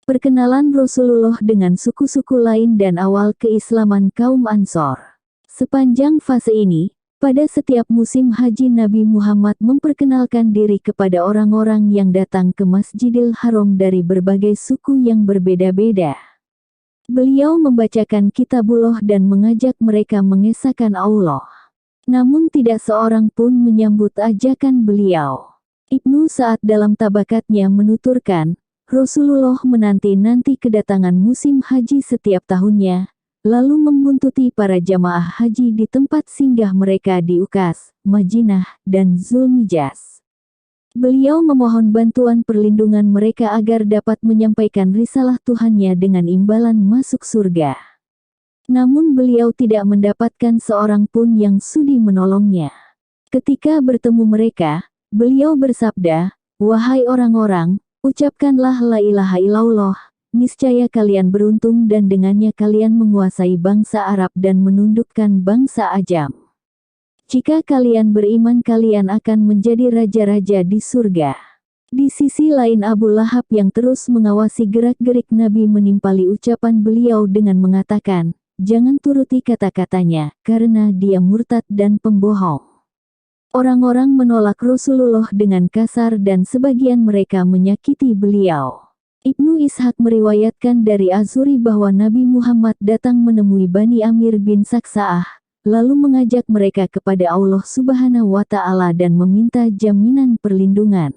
Perkenalan Rasulullah dengan suku-suku lain dan awal keislaman kaum Ansor. Sepanjang fase ini, pada setiap musim haji Nabi Muhammad memperkenalkan diri kepada orang-orang yang datang ke Masjidil Haram dari berbagai suku yang berbeda-beda. Beliau membacakan kitabullah dan mengajak mereka mengesahkan Allah. Namun tidak seorang pun menyambut ajakan beliau. Ibnu Sa'ad dalam tabakatnya menuturkan, Rasulullah menanti-nanti kedatangan musim haji setiap tahunnya, lalu membuntuti para jamaah haji di tempat singgah mereka di Ukas, Madinah, dan Zulmijaz. Beliau memohon bantuan perlindungan mereka agar dapat menyampaikan risalah Tuhannya dengan imbalan masuk surga. Namun beliau tidak mendapatkan seorang pun yang sudi menolongnya. Ketika bertemu mereka, beliau bersabda, "Wahai orang-orang, ucapkanlah la ilaha illallah, niscaya kalian beruntung dan dengannya kalian menguasai bangsa Arab dan menundukkan bangsa Ajam. Jika kalian beriman kalian akan menjadi raja-raja di surga." Di sisi lain Abu Lahab yang terus mengawasi gerak-gerik Nabi menimpali ucapan beliau dengan mengatakan, "Jangan turuti kata-katanya, karena dia murtad dan pembohong." Orang-orang menolak Rasulullah dengan kasar dan sebagian mereka menyakiti beliau. Ibnu Ishaq meriwayatkan dari Az-Zuhri bahwa Nabi Muhammad datang menemui Bani Amir bin Saksa'ah, lalu mengajak mereka kepada Allah Subhanahu wa Ta'ala dan meminta jaminan perlindungan.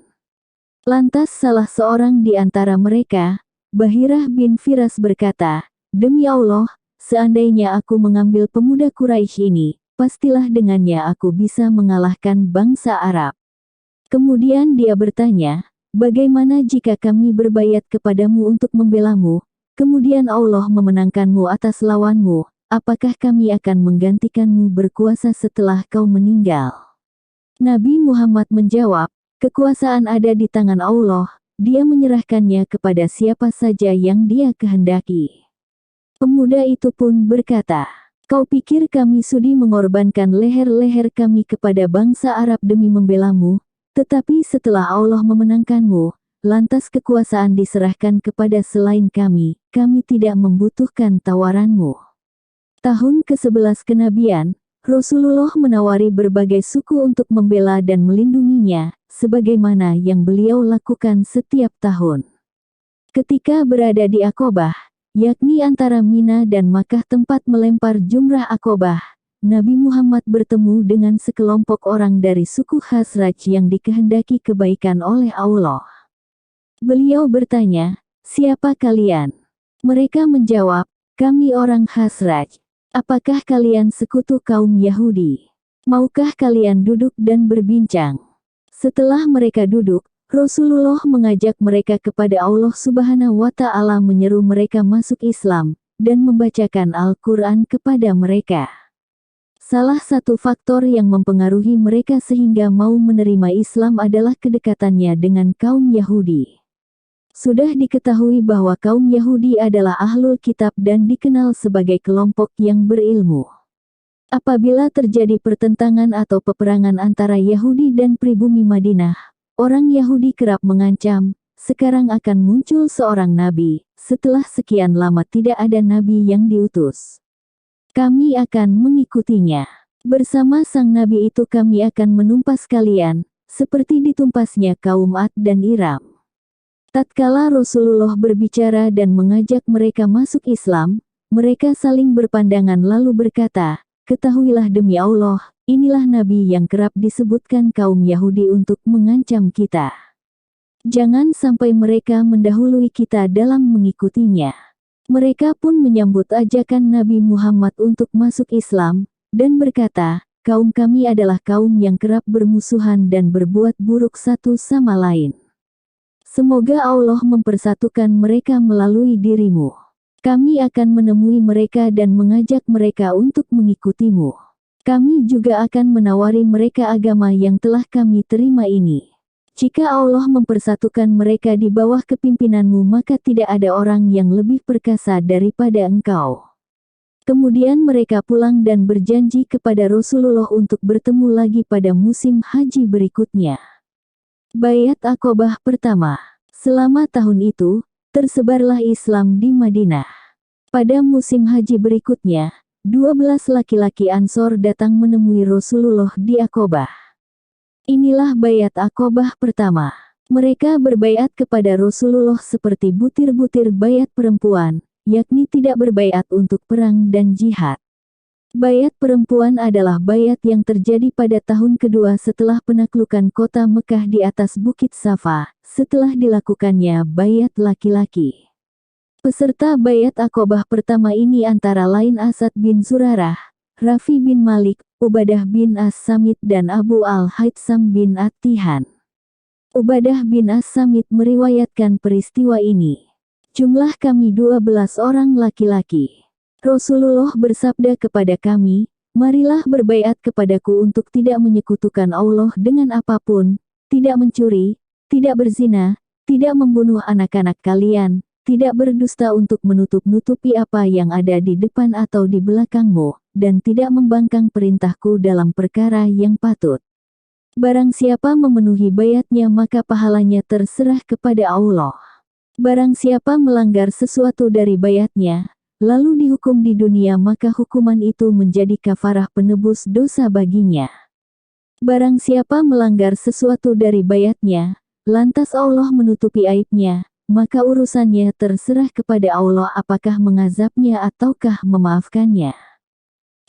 Lantas salah seorang di antara mereka, Bahirah bin Firas berkata, "Demi Allah, seandainya aku mengambil pemuda Quraisy ini, pastilah dengannya aku bisa mengalahkan bangsa Arab." Kemudian dia bertanya, "Bagaimana jika kami berbayat kepadamu untuk membelamu, kemudian Allah memenangkanmu atas lawanmu, apakah kami akan menggantikanmu berkuasa setelah kau meninggal?" Nabi Muhammad menjawab, "Kekuasaan ada di tangan Allah, Dia menyerahkannya kepada siapa saja yang Dia kehendaki." Pemuda itu pun berkata, "Kau pikir kami sudi mengorbankan leher-leher kami kepada bangsa Arab demi membelamu, tetapi setelah Allah memenangkanmu, lantas kekuasaan diserahkan kepada selain kami tidak membutuhkan tawaranmu." Tahun ke-11 kenabian, Rasulullah menawari berbagai suku untuk membela dan melindunginya, sebagaimana yang beliau lakukan setiap tahun. Ketika berada di Aqobah, yakni antara Mina dan Makkah tempat melempar jumrah Aqobah, Nabi Muhammad bertemu dengan sekelompok orang dari suku Khazraj yang dikehendaki kebaikan oleh Allah. Beliau bertanya, "Siapa kalian?" Mereka menjawab, "Kami orang Khazraj." "Apakah kalian sekutu kaum Yahudi? Maukah kalian duduk dan berbincang?" Setelah mereka duduk, Rasulullah mengajak mereka kepada Allah Subhanahu wa Ta'ala, menyeru mereka masuk Islam, dan membacakan Al-Quran kepada mereka. Salah satu faktor yang mempengaruhi mereka sehingga mau menerima Islam adalah kedekatannya dengan kaum Yahudi. Sudah diketahui bahwa kaum Yahudi adalah ahlul kitab dan dikenal sebagai kelompok yang berilmu. Apabila terjadi pertentangan atau peperangan antara Yahudi dan pribumi Madinah, orang Yahudi kerap mengancam, "Sekarang akan muncul seorang nabi, setelah sekian lama tidak ada nabi yang diutus. Kami akan mengikutinya. Bersama sang nabi itu kami akan menumpas kalian, seperti ditumpasnya kaum Ad dan Iram." Tatkala Rasulullah berbicara dan mengajak mereka masuk Islam, mereka saling berpandangan lalu berkata, "Ketahuilah demi Allah, inilah nabi yang kerap disebutkan kaum Yahudi untuk mengancam kita. Jangan sampai mereka mendahului kita dalam mengikutinya." Mereka pun menyambut ajakan Nabi Muhammad untuk masuk Islam, dan berkata, "Kaum kami adalah kaum yang kerap bermusuhan dan berbuat buruk satu sama lain. Semoga Allah mempersatukan mereka melalui dirimu. Kami akan menemui mereka dan mengajak mereka untuk mengikutimu. Kami juga akan menawari mereka agama yang telah kami terima ini. Jika Allah mempersatukan mereka di bawah kepimpinanmu maka tidak ada orang yang lebih perkasa daripada engkau." Kemudian mereka pulang dan berjanji kepada Rasulullah untuk bertemu lagi pada musim haji berikutnya. Baiat Aqobah pertama. Selama tahun itu, tersebarlah Islam di Madinah. Pada musim haji berikutnya, 12 laki-laki Ansor datang menemui Rasulullah di Aqobah. Inilah bayat Aqobah pertama. Mereka berbaiat kepada Rasulullah seperti butir-butir bayat perempuan, yakni tidak berbaiat untuk perang dan jihad. Bayat perempuan adalah bayat yang terjadi pada tahun kedua setelah penaklukan kota Mekah di atas Bukit Safa, setelah dilakukannya bayat laki-laki. Peserta bayat Aqobah pertama ini antara lain Asad bin Zurarah, Rafi bin Malik, Ubadah bin As-Samit dan Abu Al-Haytham bin At-Tihan. Ubadah bin As-Samit meriwayatkan peristiwa ini. Jumlah kami 12 orang laki-laki. Rasulullah bersabda kepada kami, marilah berbaiat kepadaku untuk tidak menyekutukan Allah dengan apapun, tidak mencuri, tidak berzina, tidak membunuh anak-anak kalian, tidak berdusta untuk menutup-nutupi apa yang ada di depan atau di belakangmu, dan tidak membangkang perintahku dalam perkara yang patut. Barang siapa memenuhi bayatnya maka pahalanya terserah kepada Allah. Barang siapa melanggar sesuatu dari bayatnya, lalu dihukum di dunia maka hukuman itu menjadi kafarah penebus dosa baginya. Barang siapa melanggar sesuatu dari bayatnya, lantas Allah menutupi aibnya, maka urusannya terserah kepada Allah apakah mengazabnya ataukah memaafkannya.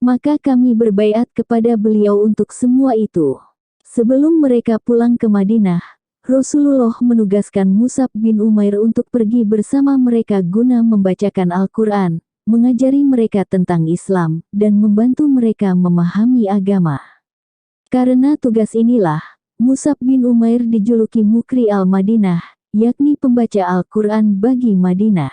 Maka kami berbaiat kepada beliau untuk semua itu. Sebelum mereka pulang ke Madinah, Rasulullah menugaskan Mus'ab bin Umair untuk pergi bersama mereka guna membacakan Al-Quran, mengajari mereka tentang Islam, dan membantu mereka memahami agama. Karena tugas inilah, Mus'ab bin Umair dijuluki Mukri al-Madinah, yakni pembaca Al-Quran bagi Madinah.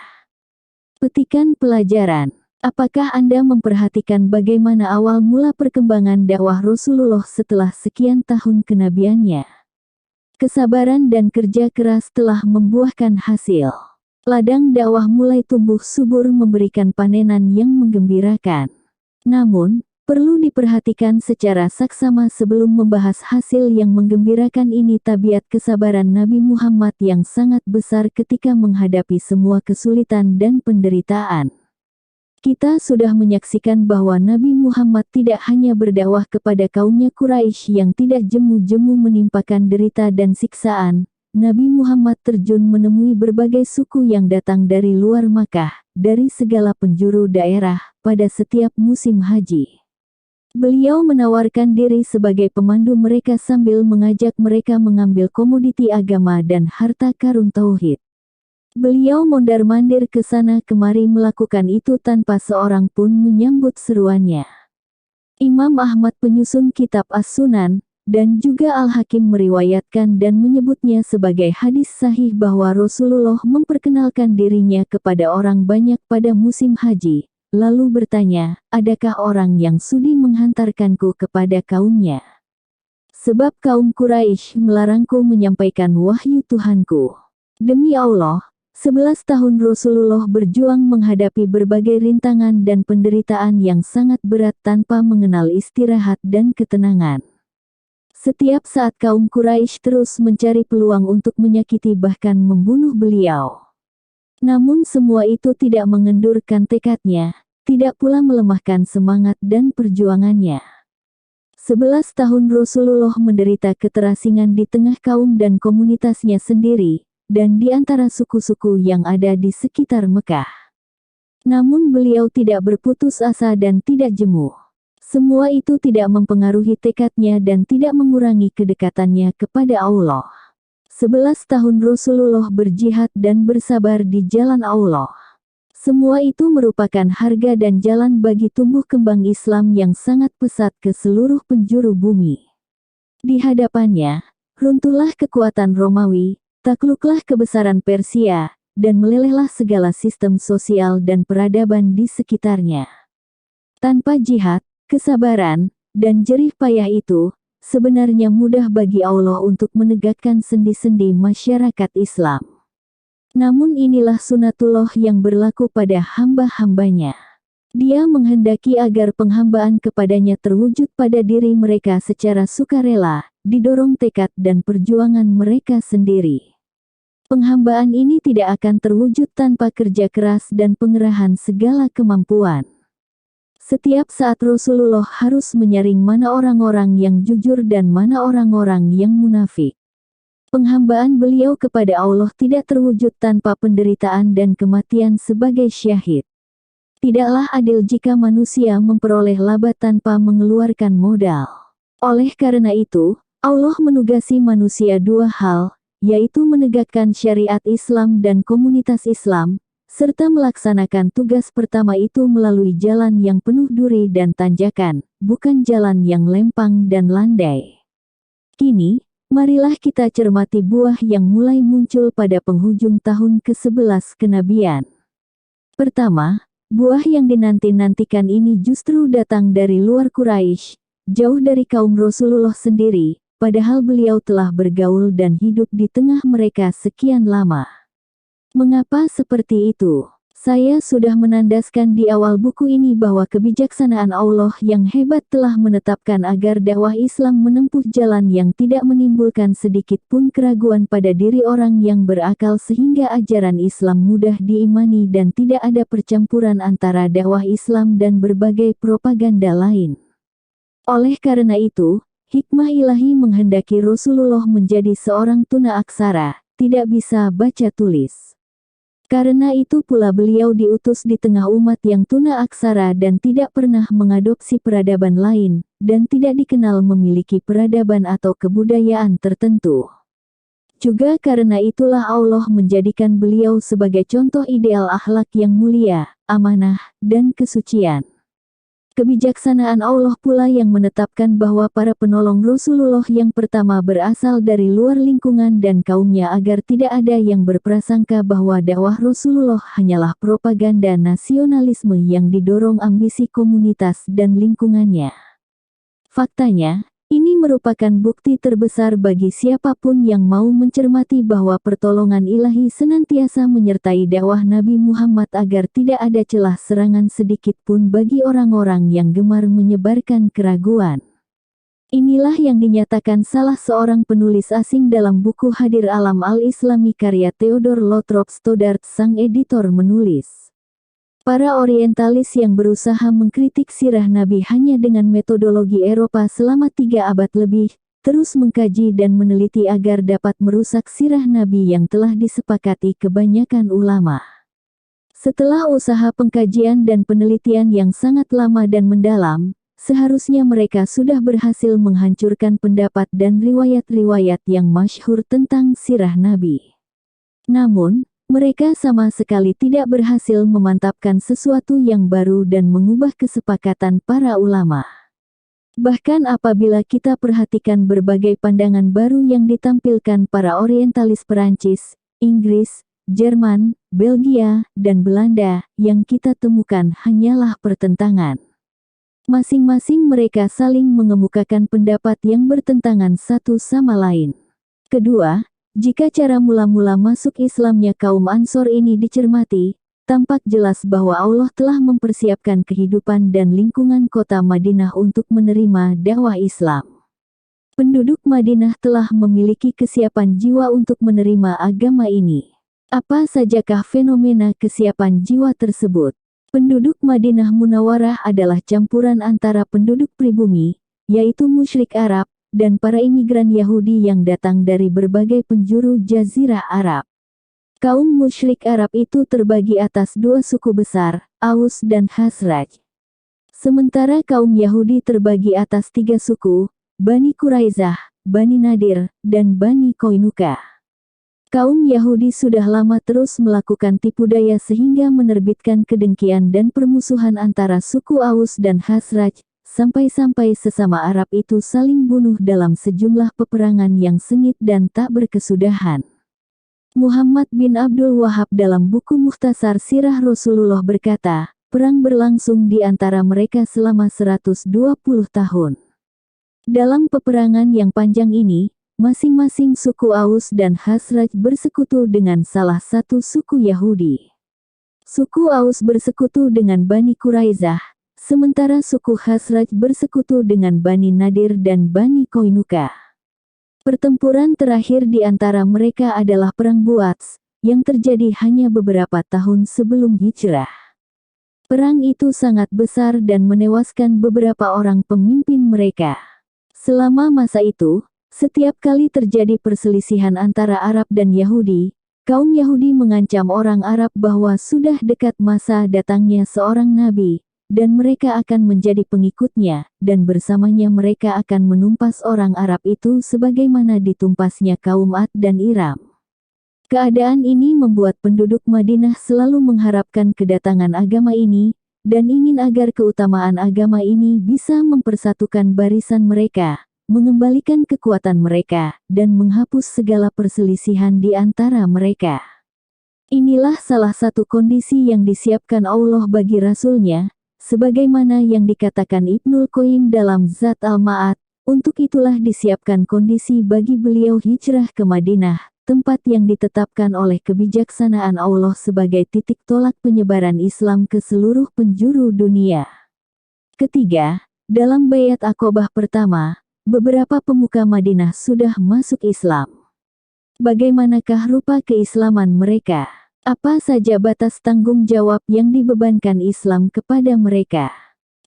Petikan pelajaran. Apakah Anda memperhatikan bagaimana awal mula perkembangan dakwah Rasulullah setelah sekian tahun kenabiannya? Kesabaran dan kerja keras telah membuahkan hasil. Ladang dakwah mulai tumbuh subur memberikan panenan yang menggembirakan. Namun, perlu diperhatikan secara saksama sebelum membahas hasil yang menggembirakan ini tabiat kesabaran Nabi Muhammad yang sangat besar ketika menghadapi semua kesulitan dan penderitaan. Kita sudah menyaksikan bahwa Nabi Muhammad tidak hanya berdakwah kepada kaumnya Quraisy yang tidak jemu-jemu menimpakan derita dan siksaan. Nabi Muhammad terjun menemui berbagai suku yang datang dari luar Makkah, dari segala penjuru daerah, pada setiap musim haji. Beliau menawarkan diri sebagai pemandu mereka sambil mengajak mereka mengambil komoditi agama dan harta karun tauhid. Beliau mondar-mandir ke sana kemari melakukan itu tanpa seorang pun menyambut seruannya. Imam Ahmad penyusun kitab As-Sunan, dan juga Al-Hakim meriwayatkan dan menyebutnya sebagai hadis sahih bahwa Rasulullah memperkenalkan dirinya kepada orang banyak pada musim haji, lalu bertanya, adakah orang yang sudi menghantarkanku kepada kaumnya? Sebab kaum Quraisy melarangku menyampaikan wahyu Tuhanku. Demi Allah, 11 tahun Rasulullah berjuang menghadapi berbagai rintangan dan penderitaan yang sangat berat tanpa mengenal istirahat dan ketenangan. Setiap saat kaum Quraisy terus mencari peluang untuk menyakiti bahkan membunuh beliau. Namun semua itu tidak mengendurkan tekadnya, tidak pula melemahkan semangat dan perjuangannya. 11 tahun Rasulullah menderita keterasingan di tengah kaum dan komunitasnya sendiri, dan di antara suku-suku yang ada di sekitar Mekah. Namun beliau tidak berputus asa dan tidak jemu. Semua itu tidak mempengaruhi tekadnya dan tidak mengurangi kedekatannya kepada Allah. 11 tahun Rasulullah berjihad dan bersabar di jalan Allah. Semua itu merupakan harga dan jalan bagi tumbuh kembang Islam yang sangat pesat ke seluruh penjuru bumi. Di hadapannya, runtuhlah kekuatan Romawi, takluklah kebesaran Persia, dan melelehlah segala sistem sosial dan peradaban di sekitarnya. Tanpa jihad, kesabaran, dan jerih payah itu, sebenarnya mudah bagi Allah untuk menegakkan sendi-sendi masyarakat Islam. Namun inilah sunatullah yang berlaku pada hamba-hambanya. Dia menghendaki agar penghambaan kepadanya terwujud pada diri mereka secara sukarela, didorong tekad dan perjuangan mereka sendiri. Penghambaan ini tidak akan terwujud tanpa kerja keras dan pengerahan segala kemampuan. Setiap saat Rasulullah harus menyaring mana orang-orang yang jujur dan mana orang-orang yang munafik. Penghambaan beliau kepada Allah tidak terwujud tanpa penderitaan dan kematian sebagai syahid. Tidaklah adil jika manusia memperoleh laba tanpa mengeluarkan modal. Oleh karena itu, Allah menugasi manusia dua hal, yaitu menegakkan syariat Islam dan komunitas Islam, serta melaksanakan tugas pertama itu melalui jalan yang penuh duri dan tanjakan, bukan jalan yang lempang dan landai. Kini, marilah kita cermati buah yang mulai muncul pada penghujung tahun ke-11 kenabian. Pertama, buah yang dinanti-nantikan ini justru datang dari luar Quraisy, jauh dari kaum Rasulullah sendiri, padahal beliau telah bergaul dan hidup di tengah mereka sekian lama. Mengapa seperti itu? Saya sudah menandaskan di awal buku ini bahwa kebijaksanaan Allah yang hebat telah menetapkan agar dakwah Islam menempuh jalan yang tidak menimbulkan sedikit pun keraguan pada diri orang yang berakal sehingga ajaran Islam mudah diimani dan tidak ada percampuran antara dakwah Islam dan berbagai propaganda lain. Oleh karena itu, hikmah ilahi menghendaki Rasulullah menjadi seorang tuna aksara, tidak bisa baca tulis. Karena itu pula beliau diutus di tengah umat yang tuna aksara dan tidak pernah mengadopsi peradaban lain, dan tidak dikenal memiliki peradaban atau kebudayaan tertentu. Juga karena itulah Allah menjadikan beliau sebagai contoh ideal akhlak yang mulia, amanah, dan kesucian. Kebijaksanaan Allah pula yang menetapkan bahwa para penolong Rasulullah yang pertama berasal dari luar lingkungan dan kaumnya agar tidak ada yang berprasangka bahwa dakwah Rasulullah hanyalah propaganda nasionalisme yang didorong ambisi komunitas dan lingkungannya. Faktanya, ini merupakan bukti terbesar bagi siapapun yang mau mencermati bahwa pertolongan ilahi senantiasa menyertai dakwah Nabi Muhammad agar tidak ada celah serangan sedikit pun bagi orang-orang yang gemar menyebarkan keraguan. Inilah yang dinyatakan salah seorang penulis asing dalam buku Hadir Alam Al-Islami karya Theodor Lothrop Stoddard. Sang editor menulis, para orientalis yang berusaha mengkritik sirah Nabi hanya dengan metodologi Eropa selama 3 abad lebih, terus mengkaji dan meneliti agar dapat merusak sirah Nabi yang telah disepakati kebanyakan ulama. Setelah usaha pengkajian dan penelitian yang sangat lama dan mendalam, seharusnya mereka sudah berhasil menghancurkan pendapat dan riwayat-riwayat yang masyhur tentang sirah Nabi. Namun, mereka sama sekali tidak berhasil memantapkan sesuatu yang baru dan mengubah kesepakatan para ulama. Bahkan apabila kita perhatikan berbagai pandangan baru yang ditampilkan para orientalis Perancis, Inggris, Jerman, Belgia, dan Belanda, yang kita temukan hanyalah pertentangan. Masing-masing mereka saling mengemukakan pendapat yang bertentangan satu sama lain. Kedua, jika cara mula-mula masuk Islamnya kaum Ansor ini dicermati, tampak jelas bahwa Allah telah mempersiapkan kehidupan dan lingkungan kota Madinah untuk menerima dakwah Islam. Penduduk Madinah telah memiliki kesiapan jiwa untuk menerima agama ini. Apa sajakah fenomena kesiapan jiwa tersebut? Penduduk Madinah Munawwarah adalah campuran antara penduduk pribumi, yaitu musyrik Arab, dan para imigran Yahudi yang datang dari berbagai penjuru Jazirah Arab. Kaum musyrik Arab itu terbagi atas 2 suku besar, Aus dan Khazraj. Sementara kaum Yahudi terbagi atas 3 suku, Bani Quraizah, Bani Nadir, dan Bani Qainuqa. Kaum Yahudi sudah lama terus melakukan tipu daya sehingga menerbitkan kedengkian dan permusuhan antara suku Aus dan Khazraj, sampai-sampai sesama Arab itu saling bunuh dalam sejumlah peperangan yang sengit dan tak berkesudahan. Muhammad bin Abdul Wahab dalam buku Mukhtasar Sirah Rasulullah berkata, perang berlangsung di antara mereka selama 120 tahun. Dalam peperangan yang panjang ini, masing-masing suku Aus dan Khazraj bersekutu dengan salah satu suku Yahudi. Suku Aus bersekutu dengan Bani Quraizah, sementara suku Khazraj bersekutu dengan Bani Nadir dan Bani Qainuqa. Pertempuran terakhir di antara mereka adalah Perang Buats, yang terjadi hanya beberapa tahun sebelum hijrah. Perang itu sangat besar dan menewaskan beberapa orang pemimpin mereka. Selama masa itu, setiap kali terjadi perselisihan antara Arab dan Yahudi, kaum Yahudi mengancam orang Arab bahwa sudah dekat masa datangnya seorang nabi, dan mereka akan menjadi pengikutnya, dan bersamanya mereka akan menumpas orang Arab itu sebagaimana ditumpasnya kaum Ad dan Iram. Keadaan ini membuat penduduk Madinah selalu mengharapkan kedatangan agama ini, dan ingin agar keutamaan agama ini bisa mempersatukan barisan mereka, mengembalikan kekuatan mereka, dan menghapus segala perselisihan di antara mereka. Inilah salah satu kondisi yang disiapkan Allah bagi Rasul-Nya, sebagaimana yang dikatakan Ibnul Qayyim dalam Zat al-Ma'ad. Untuk itulah disiapkan kondisi bagi beliau hijrah ke Madinah, tempat yang ditetapkan oleh kebijaksanaan Allah sebagai titik tolak penyebaran Islam ke seluruh penjuru dunia. Ketiga, dalam Baiat Aqobah pertama, beberapa pemuka Madinah sudah masuk Islam. Bagaimanakah rupa keislaman mereka? Apa saja batas tanggung jawab yang dibebankan Islam kepada mereka?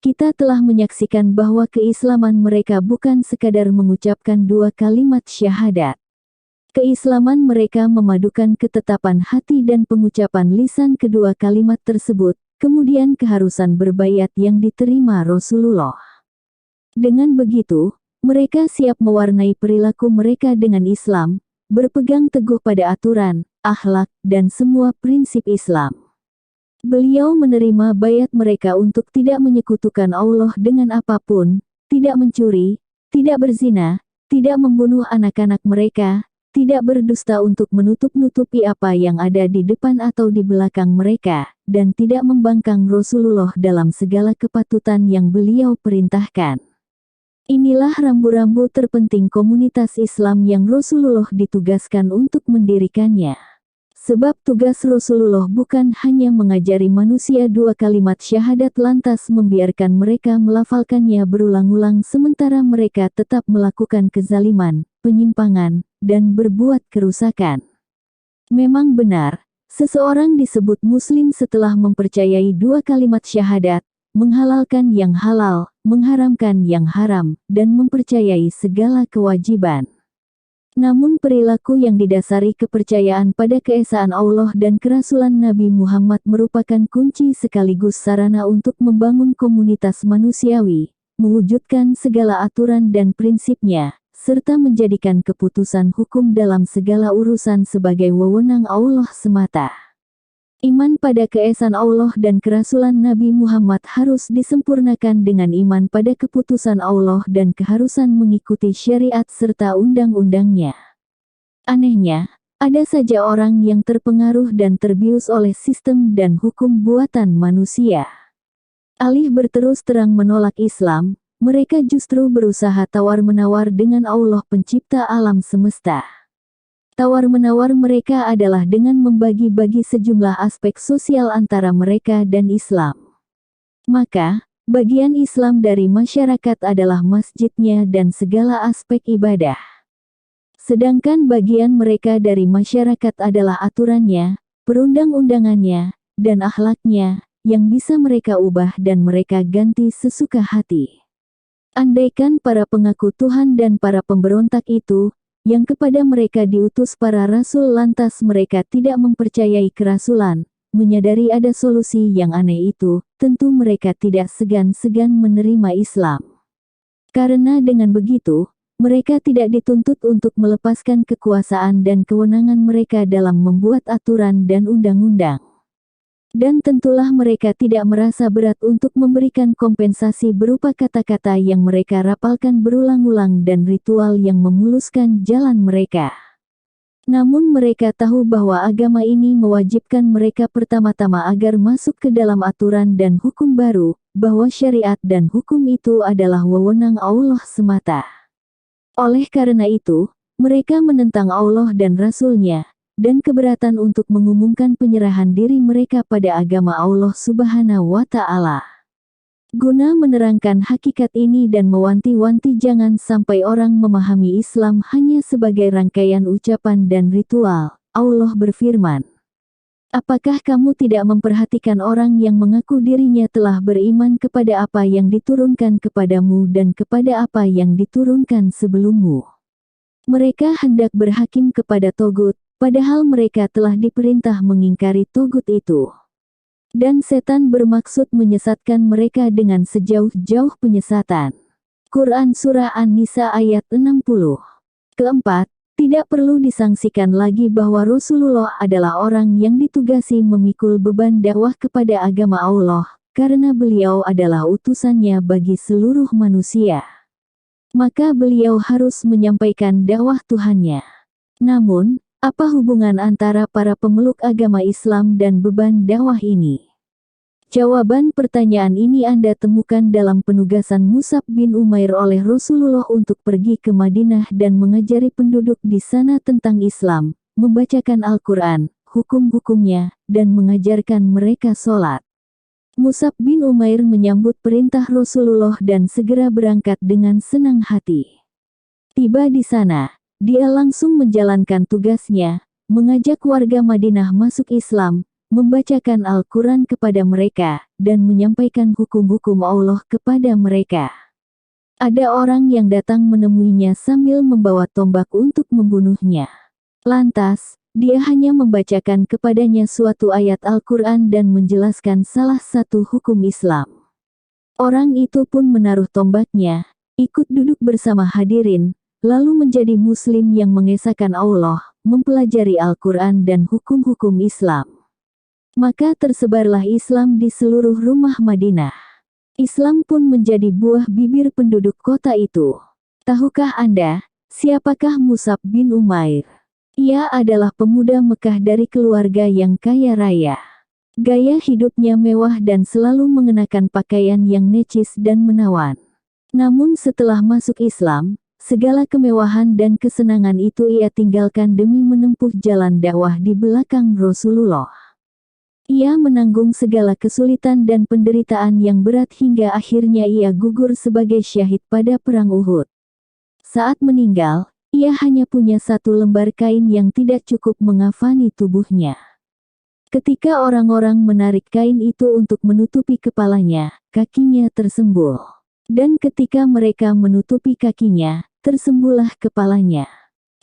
Kita telah menyaksikan bahwa keislaman mereka bukan sekadar mengucapkan dua kalimat syahadat. Keislaman mereka memadukan ketetapan hati dan pengucapan lisan kedua kalimat tersebut, kemudian keharusan berbaiat yang diterima Rasulullah. Dengan begitu, mereka siap mewarnai perilaku mereka dengan Islam, berpegang teguh pada aturan, akhlak, dan semua prinsip Islam. Beliau menerima baiat mereka untuk tidak menyekutukan Allah dengan apapun, tidak mencuri, tidak berzina, tidak membunuh anak-anak mereka, tidak berdusta untuk menutup-nutupi apa yang ada di depan atau di belakang mereka, dan tidak membangkang Rasulullah dalam segala kepatutan yang beliau perintahkan. Inilah rambu-rambu terpenting komunitas Islam yang Rasulullah ditugaskan untuk mendirikannya. Sebab tugas Rasulullah bukan hanya mengajari manusia dua kalimat syahadat lantas membiarkan mereka melafalkannya berulang-ulang sementara mereka tetap melakukan kezaliman, penyimpangan, dan berbuat kerusakan. Memang benar, seseorang disebut muslim setelah mempercayai dua kalimat syahadat, menghalalkan yang halal, mengharamkan yang haram, dan mempercayai segala kewajiban. Namun perilaku yang didasari kepercayaan pada keesaan Allah dan kerasulan Nabi Muhammad merupakan kunci sekaligus sarana untuk membangun komunitas manusiawi, mewujudkan segala aturan dan prinsipnya, serta menjadikan keputusan hukum dalam segala urusan sebagai wewenang Allah semata. Iman pada keesaan Allah dan kerasulan Nabi Muhammad harus disempurnakan dengan iman pada keputusan Allah dan keharusan mengikuti syariat serta undang-undangnya. Anehnya, ada saja orang yang terpengaruh dan terbius oleh sistem dan hukum buatan manusia. Alih berterus terang menolak Islam, mereka justru berusaha tawar-menawar dengan Allah pencipta alam semesta. Tawar-menawar mereka adalah dengan membagi-bagi sejumlah aspek sosial antara mereka dan Islam. Maka, bagian Islam dari masyarakat adalah masjidnya dan segala aspek ibadah. Sedangkan bagian mereka dari masyarakat adalah aturannya, perundang-undangannya, dan akhlaknya, yang bisa mereka ubah dan mereka ganti sesuka hati. Andaikan para pengaku Tuhan dan para pemberontak itu, yang kepada mereka diutus para rasul lantas mereka tidak mempercayai kerasulan, menyadari ada solusi yang aneh itu, tentu mereka tidak segan-segan menerima Islam. Karena dengan begitu, mereka tidak dituntut untuk melepaskan kekuasaan dan kewenangan mereka dalam membuat aturan dan undang-undang. Dan tentulah mereka tidak merasa berat untuk memberikan kompensasi berupa kata-kata yang mereka rapalkan berulang-ulang dan ritual yang memuluskan jalan mereka. Namun mereka tahu bahwa agama ini mewajibkan mereka pertama-tama agar masuk ke dalam aturan dan hukum baru, bahwa syariat dan hukum itu adalah wewenang Allah semata. Oleh karena itu, mereka menentang Allah dan Rasul-Nya, dan keberatan untuk mengumumkan penyerahan diri mereka pada agama Allah Subhanahu wa Ta'ala. Guna menerangkan hakikat ini dan mewanti-wanti jangan sampai orang memahami Islam hanya sebagai rangkaian ucapan dan ritual, Allah berfirman, apakah kamu tidak memperhatikan orang yang mengaku dirinya telah beriman kepada apa yang diturunkan kepadamu dan kepada apa yang diturunkan sebelummu? Mereka hendak berhakim kepada togut, padahal mereka telah diperintah mengingkari togut itu. Dan setan bermaksud menyesatkan mereka dengan sejauh-jauh penyesatan. Quran Surah An-Nisa ayat 60. Keempat, tidak perlu disangsikan lagi bahwa Rasulullah adalah orang yang ditugasi memikul beban dakwah kepada agama Allah, karena beliau adalah utusannya bagi seluruh manusia. Maka beliau harus menyampaikan dakwah Tuhannya. Namun, apa hubungan antara para pemeluk agama Islam dan beban dakwah ini? Jawaban pertanyaan ini Anda temukan dalam penugasan Mus'ab bin Umair oleh Rasulullah untuk pergi ke Madinah dan mengajari penduduk di sana tentang Islam, membacakan Al-Quran, hukum-hukumnya, dan mengajarkan mereka sholat. Mus'ab bin Umair menyambut perintah Rasulullah dan segera berangkat dengan senang hati. Tiba di sana, dia langsung menjalankan tugasnya, mengajak warga Madinah masuk Islam, membacakan Al-Quran kepada mereka, dan menyampaikan hukum-hukum Allah kepada mereka. Ada orang yang datang menemuinya sambil membawa tombak untuk membunuhnya. Lantas, dia hanya membacakan kepadanya suatu ayat Al-Quran dan menjelaskan salah satu hukum Islam. Orang itu pun menaruh tombaknya, ikut duduk bersama hadirin, lalu menjadi muslim yang mengesahkan Allah, mempelajari Al-Quran dan hukum-hukum Islam. Maka tersebarlah Islam di seluruh rumah Madinah. Islam pun menjadi buah bibir penduduk kota itu. Tahukah Anda, siapakah Mus'ab bin Umair? Ia adalah pemuda Mekah dari keluarga yang kaya raya. Gaya hidupnya mewah dan selalu mengenakan pakaian yang necis dan menawan. Namun setelah masuk Islam, segala kemewahan dan kesenangan itu ia tinggalkan demi menempuh jalan dakwah di belakang Rasulullah. Ia menanggung segala kesulitan dan penderitaan yang berat hingga akhirnya ia gugur sebagai syahid pada Perang Uhud. Saat meninggal, ia hanya punya satu lembar kain yang tidak cukup mengafani tubuhnya. Ketika orang-orang menarik kain itu untuk menutupi kepalanya, kakinya tersembul. Dan ketika mereka menutupi kakinya, tersembullah kepalanya.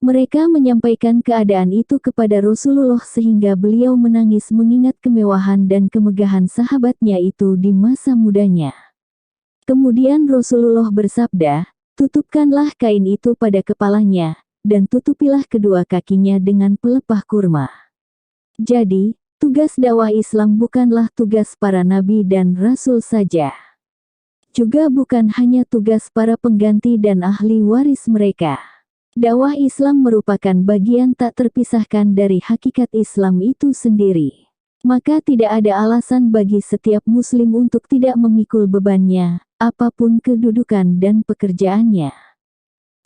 Mereka menyampaikan keadaan itu kepada Rasulullah sehingga beliau menangis mengingat kemewahan dan kemegahan sahabatnya itu di masa mudanya. Kemudian Rasulullah bersabda, tutupkanlah kain itu pada kepalanya, dan tutupilah kedua kakinya dengan pelepah kurma. Jadi, tugas dakwah Islam bukanlah tugas para nabi dan rasul saja. Juga bukan hanya tugas para pengganti dan ahli waris mereka. Dakwah Islam merupakan bagian tak terpisahkan dari hakikat Islam itu sendiri. Maka tidak ada alasan bagi setiap muslim untuk tidak memikul bebannya, apapun kedudukan dan pekerjaannya.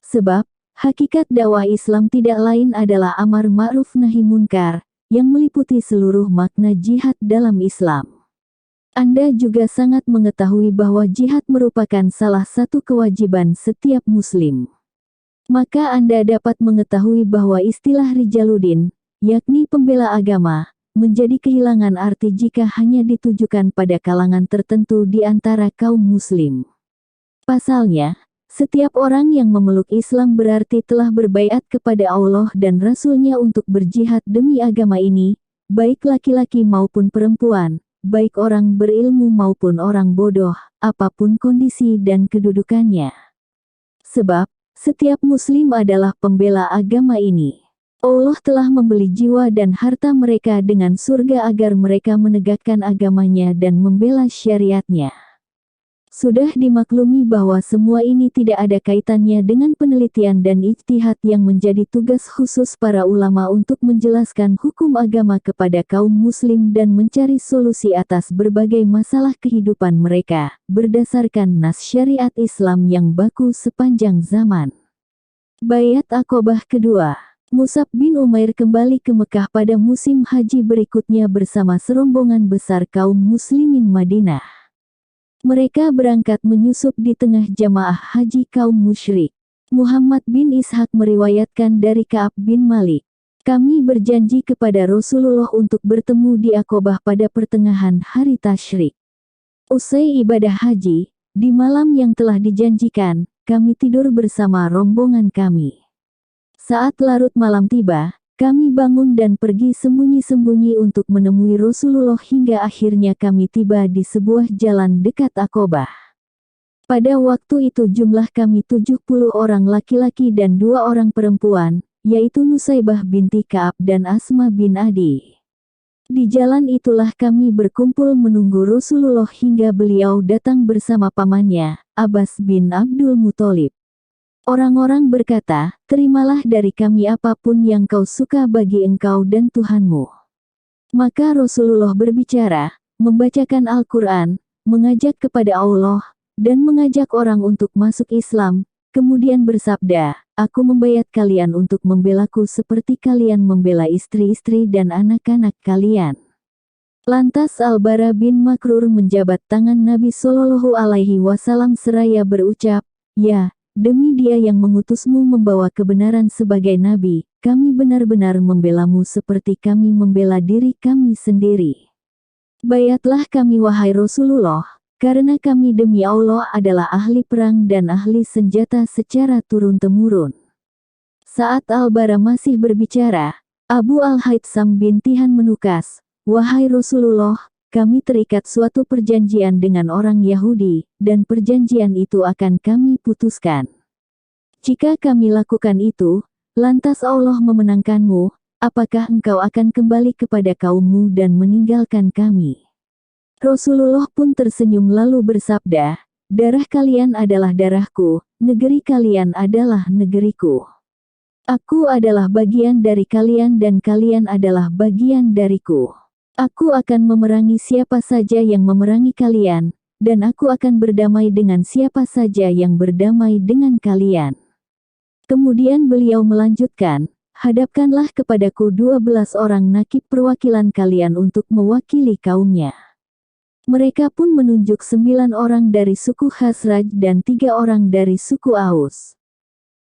Sebab, hakikat dakwah Islam tidak lain adalah amar ma'ruf nahi munkar, yang meliputi seluruh makna jihad dalam Islam. Anda juga sangat mengetahui bahwa jihad merupakan salah satu kewajiban setiap muslim. Maka Anda dapat mengetahui bahwa istilah Rijaluddin, yakni pembela agama, menjadi kehilangan arti jika hanya ditujukan pada kalangan tertentu di antara kaum muslim. Pasalnya, setiap orang yang memeluk Islam berarti telah berbaiat kepada Allah dan Rasul-Nya untuk berjihad demi agama ini, baik laki-laki maupun perempuan, baik orang berilmu maupun orang bodoh, apapun kondisi dan kedudukannya. Sebab, setiap muslim adalah pembela agama ini. Allah telah membeli jiwa dan harta mereka dengan surga agar mereka menegakkan agamanya dan membela syariatnya. Sudah dimaklumi bahwa semua ini tidak ada kaitannya dengan penelitian dan ijtihad yang menjadi tugas khusus para ulama untuk menjelaskan hukum agama kepada kaum muslim dan mencari solusi atas berbagai masalah kehidupan mereka, berdasarkan nas syariat Islam yang baku sepanjang zaman. Baiat Aqobah kedua. Mus'ab bin Umair kembali ke Mekah pada musim haji berikutnya bersama serombongan besar kaum muslimin Madinah. Mereka berangkat menyusup di tengah jamaah haji kaum musyrik. Muhammad bin Ishaq meriwayatkan dari Ka'ab bin Malik. Kami berjanji kepada Rasulullah untuk bertemu di Aqobah pada pertengahan hari tasyrik. Usai ibadah haji, di malam yang telah dijanjikan, kami tidur bersama rombongan kami. Saat larut malam tiba, kami bangun dan pergi sembunyi-sembunyi untuk menemui Rasulullah hingga akhirnya kami tiba di sebuah jalan dekat Aqobah. Pada waktu itu jumlah kami 70 orang laki-laki dan 2 orang perempuan, yaitu Nusaibah binti Ka'ab dan Asma bin Adi. Di jalan itulah kami berkumpul menunggu Rasulullah hingga beliau datang bersama pamannya, Abbas bin Abdul Muthalib. Orang-orang berkata, terimalah dari kami apapun yang kau suka bagi engkau dan Tuhanmu. Maka Rasulullah berbicara, membacakan Al-Quran, mengajak kepada Allah, dan mengajak orang untuk masuk Islam, kemudian bersabda, aku membayat kalian untuk membelaku seperti kalian membela istri-istri dan anak-anak kalian. Lantas Al-Bara bin Makrur menjabat tangan Nabi Shallallahu Alaihi Wasallam seraya berucap, ya, demi Dia yang mengutusmu membawa kebenaran sebagai Nabi, kami benar-benar membelamu seperti kami membela diri kami sendiri. Bayatlah kami wahai Rasulullah, karena kami demi Allah adalah ahli perang dan ahli senjata secara turun-temurun. Saat Al-Bara masih berbicara, Abu Al-Haytham bin Tihan menukas, wahai Rasulullah, kami terikat suatu perjanjian dengan orang Yahudi, dan perjanjian itu akan kami putuskan. Jika kami lakukan itu, lantas Allah memenangkanmu, apakah engkau akan kembali kepada kaummu dan meninggalkan kami? Rasulullah pun tersenyum lalu bersabda, darah kalian adalah darahku, negeri kalian adalah negeriku. Aku adalah bagian dari kalian dan kalian adalah bagian dariku. Aku akan memerangi siapa saja yang memerangi kalian, dan aku akan berdamai dengan siapa saja yang berdamai dengan kalian. Kemudian beliau melanjutkan, hadapkanlah kepadaku 12 orang nakib perwakilan kalian untuk mewakili kaumnya. Mereka pun menunjuk 9 orang dari suku Khazraj dan 3 orang dari suku Aus.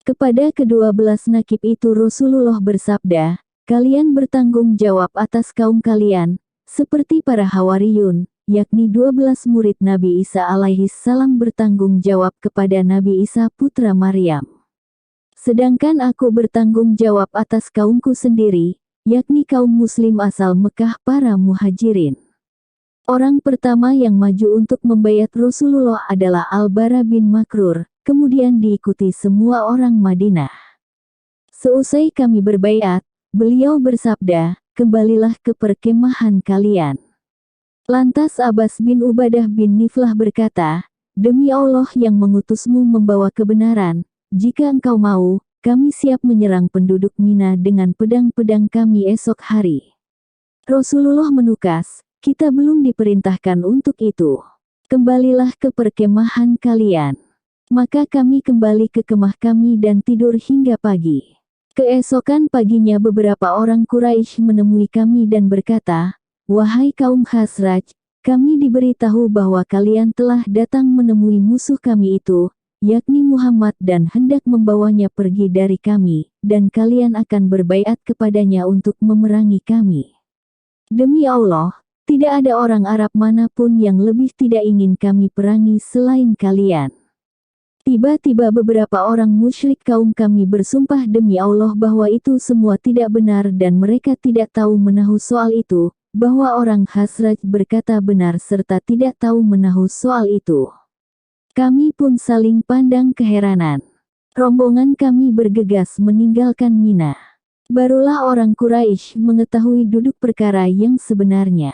Kepada ke-12 nakib itu Rasulullah bersabda, kalian bertanggung jawab atas kaum kalian, seperti para Hawariyun, yakni 12 murid Nabi Isa alaihi salam bertanggung jawab kepada Nabi Isa putra Maryam. Sedangkan aku bertanggung jawab atas kaumku sendiri, yakni kaum muslim asal Mekah para muhajirin. Orang pertama yang maju untuk membayat Rasulullah adalah Al-Bara bin Makrur, kemudian diikuti semua orang Madinah. Seusai kami berbayat, beliau bersabda, kembalilah ke perkemahan kalian. Lantas Abbas bin Ubadah bin Niflah berkata, demi Allah yang mengutusmu membawa kebenaran, jika engkau mau, kami siap menyerang penduduk Mina dengan pedang-pedang kami esok hari. Rasulullah menukas, kita belum diperintahkan untuk itu. Kembalilah ke perkemahan kalian. Maka kami kembali ke kemah kami dan tidur hingga pagi. Keesokan paginya beberapa orang Quraisy menemui kami dan berkata, wahai kaum Khazraj, kami diberitahu bahwa kalian telah datang menemui musuh kami itu, yakni Muhammad dan hendak membawanya pergi dari kami, dan kalian akan berbaiat kepadanya untuk memerangi kami. Demi Allah, tidak ada orang Arab manapun yang lebih tidak ingin kami perangi selain kalian. Tiba-tiba beberapa orang musyrik kaum kami bersumpah demi Allah bahwa itu semua tidak benar dan mereka tidak tahu menahu soal itu, bahwa orang Khazraj berkata benar serta tidak tahu menahu soal itu. Kami pun saling pandang keheranan. Rombongan kami bergegas meninggalkan Mina. Barulah orang Quraisy mengetahui duduk perkara yang sebenarnya.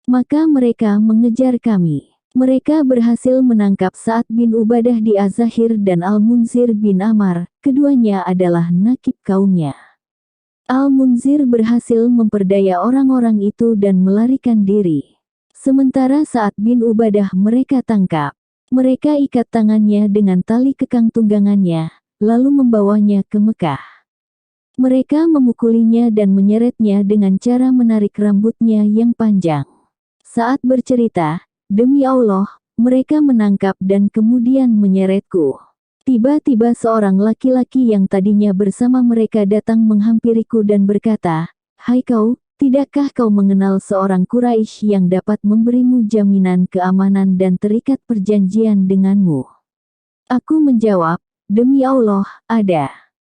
Maka mereka mengejar kami. Mereka berhasil menangkap Sa'ad bin Ubadah di Az-Zahir dan Al-Munzir bin Ammar, keduanya adalah nakib kaumnya. Al-Munzir berhasil memperdaya orang-orang itu dan melarikan diri. Sementara Sa'ad bin Ubadah mereka tangkap. Mereka ikat tangannya dengan tali kekang tunggangannya, lalu membawanya ke Mekah. Mereka memukulinya dan menyeretnya dengan cara menarik rambutnya yang panjang. Saat bercerita, demi Allah, mereka menangkap dan kemudian menyeretku. Tiba-tiba seorang laki-laki yang tadinya bersama mereka datang menghampiriku dan berkata, "Hai kau, tidakkah kau mengenal seorang Quraisy yang dapat memberimu jaminan keamanan dan terikat perjanjian denganmu?" Aku menjawab, "Demi Allah, ada.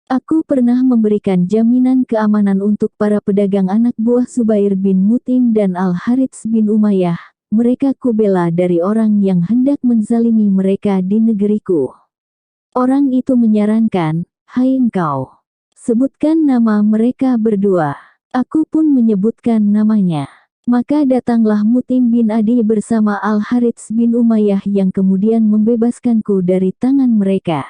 Aku pernah memberikan jaminan keamanan untuk para pedagang anak buah Zubair bin Mut'im dan Al-Harits bin Umayyah. Mereka kubela dari orang yang hendak menzalimi mereka di negeriku." Orang itu menyarankan, "Hai engkau, sebutkan nama mereka berdua." Aku pun menyebutkan namanya. Maka datanglah Mut'im bin Adi bersama Al-Harits bin Umayyah yang kemudian membebaskanku dari tangan mereka.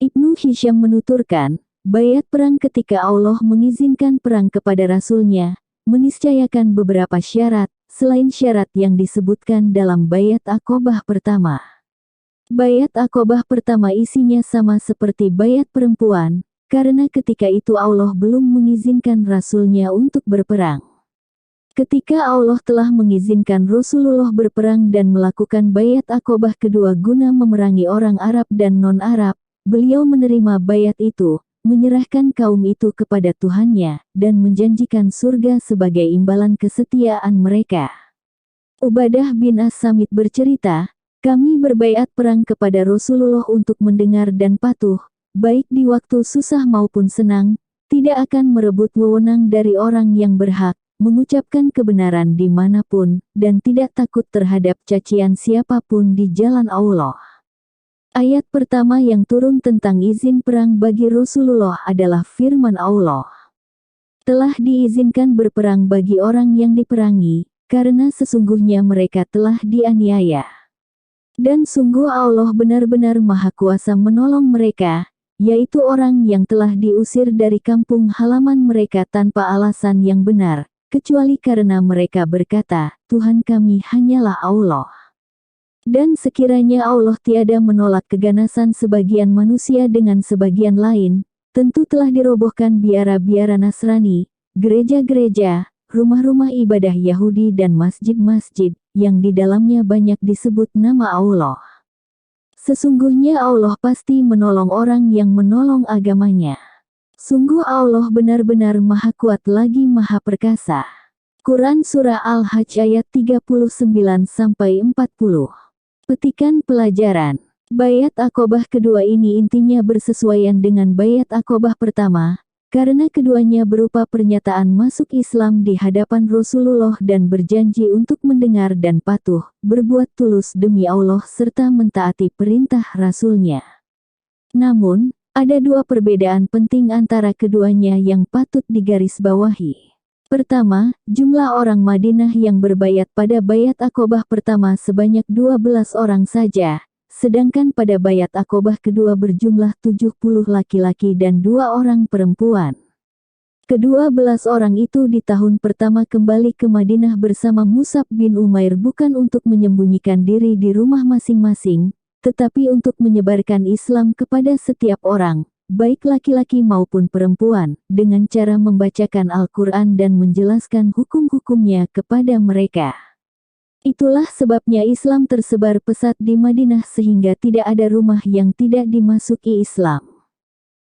Ibnu Hisham menuturkan, bayat perang ketika Allah mengizinkan perang kepada Rasul-Nya, meniscayakan beberapa syarat, selain syarat yang disebutkan dalam bayat Aqobah pertama. Bayat Aqobah pertama isinya sama seperti bayat perempuan, karena ketika itu Allah belum mengizinkan Rasul-Nya untuk berperang. Ketika Allah telah mengizinkan Rasulullah berperang dan melakukan bayat Aqobah kedua guna memerangi orang Arab dan non-Arab, beliau menerima bayat itu, menyerahkan kaum itu kepada Tuhannya, dan menjanjikan surga sebagai imbalan kesetiaan mereka. Ubadah bin As-Samit bercerita, "Kami berbaiat perang kepada Rasulullah untuk mendengar dan patuh, baik di waktu susah maupun senang, tidak akan merebut wewenang dari orang yang berhak, mengucapkan kebenaran dimanapun, dan tidak takut terhadap cacian siapapun di jalan Allah." Ayat pertama yang turun tentang izin perang bagi Rasulullah adalah firman Allah. Telah diizinkan berperang bagi orang yang diperangi, karena sesungguhnya mereka telah dianiaya. Dan sungguh Allah benar-benar maha kuasa menolong mereka, yaitu orang yang telah diusir dari kampung halaman mereka tanpa alasan yang benar, kecuali karena mereka berkata, "Tuhan kami hanyalah Allah." Dan sekiranya Allah tiada menolak keganasan sebagian manusia dengan sebagian lain, tentu telah dirobohkan biara-biara Nasrani, gereja-gereja, rumah-rumah ibadah Yahudi dan masjid-masjid, yang di dalamnya banyak disebut nama Allah. Sesungguhnya Allah pasti menolong orang yang menolong agamanya. Sungguh Allah benar-benar maha kuat lagi maha perkasa. Quran Surah Al-Hajj ayat 39-40. Petikan pelajaran. Bayat Aqobah kedua ini intinya bersesuaian dengan bayat Aqobah pertama, karena keduanya berupa pernyataan masuk Islam di hadapan Rasulullah dan berjanji untuk mendengar dan patuh, berbuat tulus demi Allah serta mentaati perintah Rasul-Nya. Namun, ada dua perbedaan penting antara keduanya yang patut digarisbawahi. Pertama, jumlah orang Madinah yang berbayat pada bayat Aqobah pertama sebanyak 12 orang saja, sedangkan pada bayat Aqobah kedua berjumlah 70 laki-laki dan 2 orang perempuan. Ke-12 orang itu di tahun pertama kembali ke Madinah bersama Mus'ab bin Umair bukan untuk menyembunyikan diri di rumah masing-masing, tetapi untuk menyebarkan Islam kepada setiap orang, baik laki-laki maupun perempuan, dengan cara membacakan Al-Quran dan menjelaskan hukum-hukumnya kepada mereka. Itulah sebabnya Islam tersebar pesat di Madinah sehingga tidak ada rumah yang tidak dimasuki Islam.